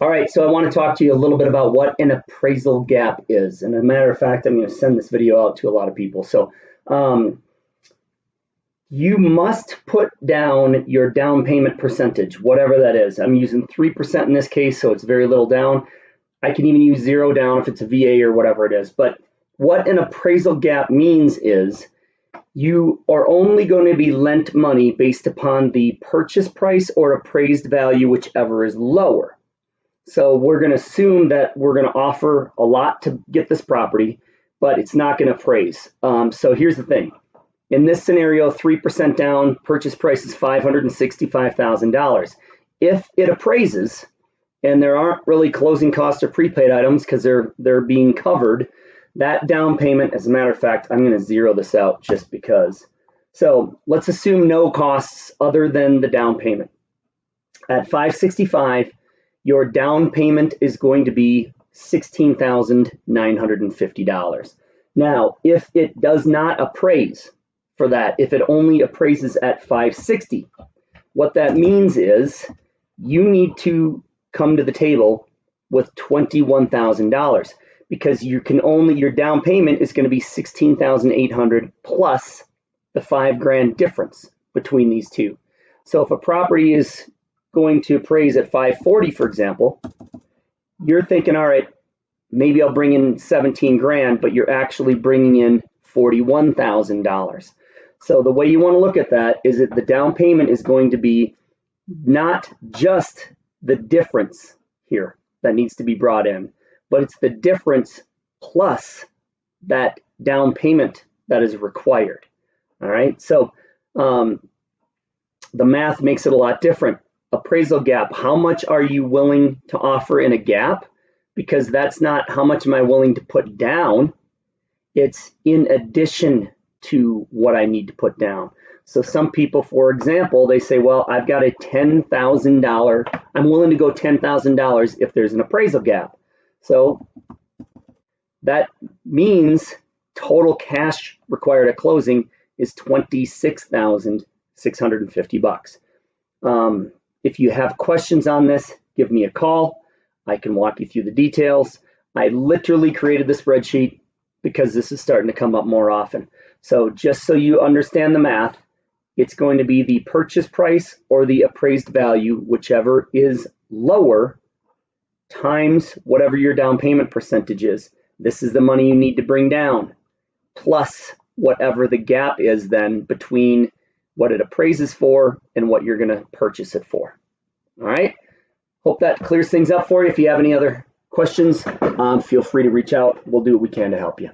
All right, so I want to talk to you a little bit about what an appraisal gap is. And as a matter of fact, I'm going to send this video out to a lot of people. So you must put down your down payment percentage, whatever that is. I'm using 3% in this case, so it's very little down. I can even use 0 down if it's a VA or whatever it is. But what an appraisal gap means is you are only going to be lent money based upon the purchase price or appraised value, whichever is lower. So we're going to assume that we're going to offer a lot to get this property, but it's not going to appraise. So here's the thing. In this scenario, 3% down, purchase price is $565,000. If it appraises, and there aren't really closing costs or prepaid items because they're being covered, that down payment, as a matter of fact, I'm going to zero this out just because. So let's assume no costs other than the down payment. At $565,000, your down payment is going to be $16,950. Now, if it does not appraise for that, if it only appraises at $560,000, what that means is you need to come to the table with $21,000 because your down payment is going to be $16,800 plus the $5,000 difference between these two. So if a property is going to appraise at $540,000, for example, you're thinking, all right, maybe I'll bring in $17,000, but you're actually bringing in $41,000. So the way you want to look at that is that the down payment is going to be not just the difference here that needs to be brought in, but it's the difference plus that down payment that is required. All right, so the math makes it a lot different. Appraisal gap, how much are you willing to offer in a gap? Because that's not how much am I willing to put down. It's in addition to what I need to put down. So some people, for example, they say, well, I've got a $10,000, I'm willing to go $10,000 if there's an appraisal gap. So that means total cash required at closing is $26,650. If you have questions on this, give me a call. I can walk you through the details. I literally created the spreadsheet because this is starting to come up more often. So just so you understand the math, it's going to be the purchase price or the appraised value, whichever is lower, times whatever your down payment percentage is. This is the money you need to bring down, plus whatever the gap is then between what it appraises for and what you're going to purchase it for. All right. Hope that clears things up for you. If you have any other questions, feel free to reach out. We'll do what we can to help you.